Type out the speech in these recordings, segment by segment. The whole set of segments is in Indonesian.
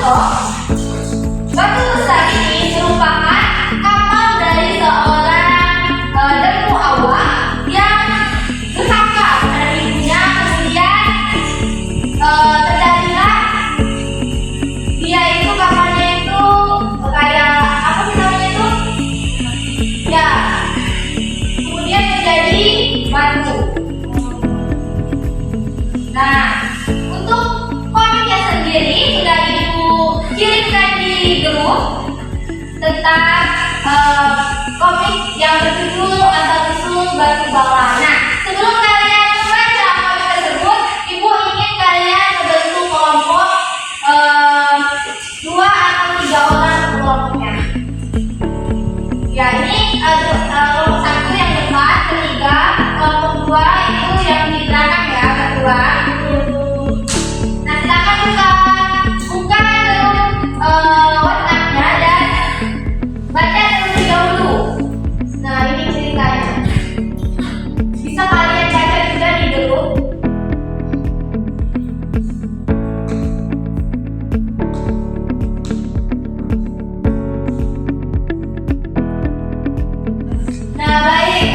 dong. Batu besar ini merupakan kapal dari seorang dempu awak yang durhaka pada ibunya, kemudian terjadilah dia itu kapalnya itu kayak apa sih namanya itu? Ya, kemudian menjadi batu. Nah, untuk komiknya sendiri sudah Ibu kirimkan di grup tentang komik yang berjudul Asal-usul Batu Bala. Nah, sebelum kalian membaca komik tersebut, Ibu ingin kalian membentuk kelompok 2 atau 3 orang kelompoknya. Ya, ini kelompok 1 yang depan, ketiga, kelompok 2 itu yang di belakang ya, berdua. Nah, silakan buka WhatsApp-nya dan baca terlebih dahulu. Nah, ini ceritanya. Bisa kalian baca juga di grup. Nah, baik.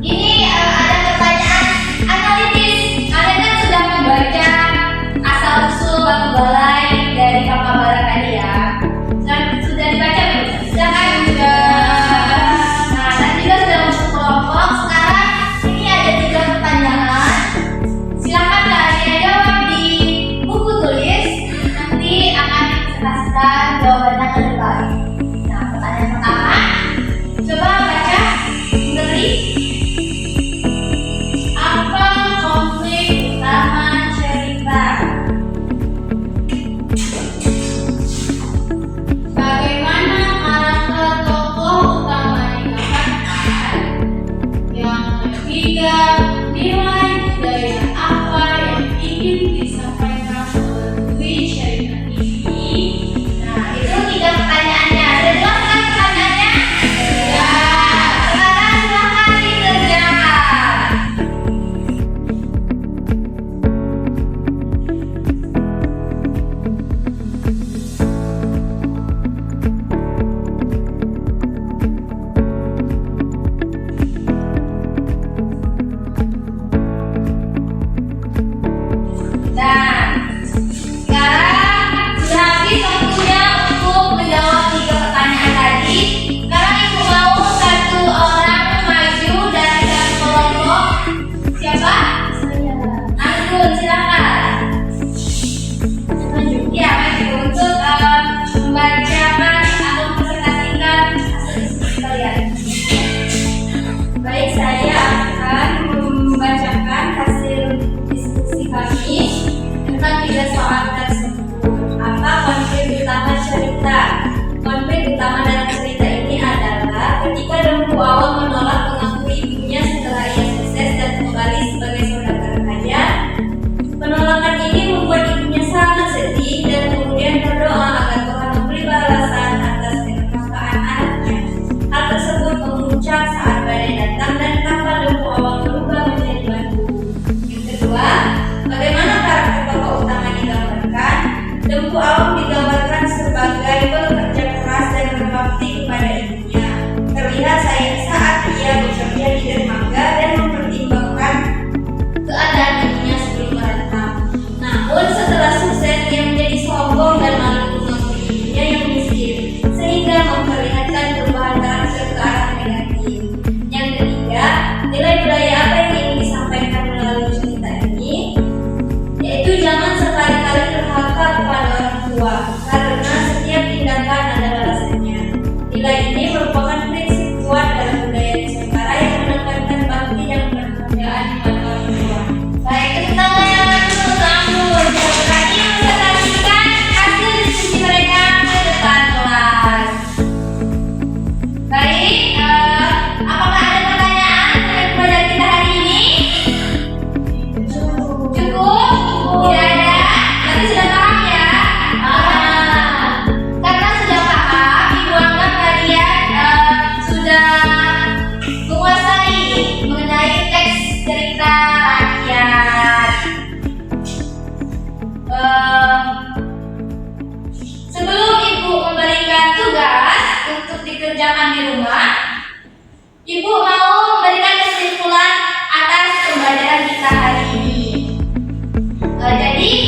Ini ada pertanyaan analitis. Kalian kan sudah membaca asal-usul batu balai dari Kakak Bara tadi ya. Sudah dibaca belum? Sudah kan? Nah, tadi juga sudah masuk kelompok. Sekarang ini ada 3 pertanyaan. Silakan kalian jawab di buku tulis. Nanti akan disertakan jawabannya ke depan. Nah, pertanyaan pertama. Coba baca, beri. Apa konflik utama cerita? Bagaimana karakter tokoh utama digambarkan? Yang ketiga, nilai budaya apa yang ingin disampaikan melalui cerita ini? Nah, itu 3 pertanyaannya. Sudah jelas kan pertanyaannya? Ya, sekarang silahkan dikerjakan. Nah, sekarang sudah habis waktunya untuk menjawab 3 pertanyaan tadi. Sekarang Ibu mau 1 orang maju dari satu kelompok. Siapa? Saya. Anggun, silakan. Maju. Ya, maju untuk membacakan atau mempresentasikan hasil diskusi kalian. Baik, saya akan membacakan hasil diskusi kami tentang 3 soal tersebut. Apa konflik utama cerita? Konflik utama dalam cerita ini adalah ketika Dempu Awang menolak mengakui ibunya setelah ia sukses dan kembali sebagai saudagar kaya. Penolakan ini membuat ibunya sangat sedih dan kemudian berdoa agar Tuhan memberi balasan atas kedurhakaan anaknya. Hal tersebut memuncak saat badai datang dan kapal Dempu Awang berubah menjadi batu. Yang kedua, bagaimana karakter tokoh utama digambarkan? Dempu Awang digambarkan sebagai pekerja keras dan berbakti kepada ibunya. Terlihat saat ia bekerja di dermaga dan mempertimbangkan keadaan ibunya sebelum merantau. Namun setelah sukses ia menjadi sombong dan malu mengakui ibunya yang miskin, sehingga memperlihatkan perubahan karakter ke arah negatif. Yang ketiga, nilai budaya apa yang ingin disampaikan melalui cerita ini? Yaitu jangan sekali-kali durhaka kepada orang tua. dikerjakan di rumah, Ibu mau memberikan kesimpulan atas pembelajaran kita hari ini. Jadi